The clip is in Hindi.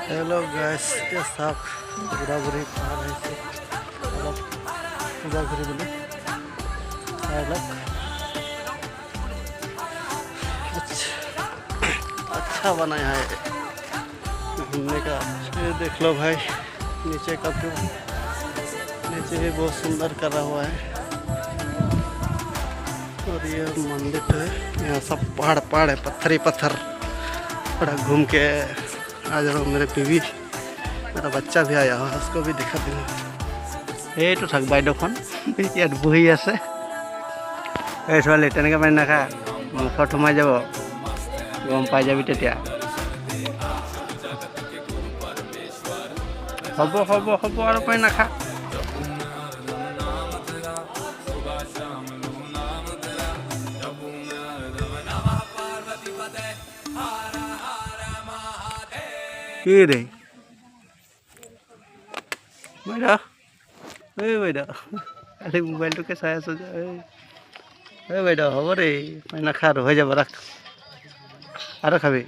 हेलो गैस ये सब बुरा बुरी खा रहे थे पूजा घुरी बोले अच्छा बनाया है घूमने का। ये देख लो भाई नीचे का व्यू, नीचे भी बहुत सुंदर करा हुआ है। और ये मंदिर है, यहाँ सब पहाड़ पहाड़ है, पत्थर ही पत्थर। थोड़ा घूम के आ जा रहा हूँ। मेरे बीवी मेरा बच्चा भी आया हुआ, उसको भी दिखा देंगे। ये तो थक বাইদেউখন ইয়াত বহি আছে। এই ছোৱালী তেনেকৈ পানী নাখা, মুখত সোমাই যাব, গম পাই যাবি তেতিয়া। হ'ব হ'ব হ'ব আৰু পানী নাখা। কি রে বাইদেউ, এই বাইদেউ খালি মোবাইলটোকে চাই আছো যে। এই বাইদেউ হ'ব দেই, পানী নাখা আৰু হৈ যাব, ৰাখ আৰু খাবি।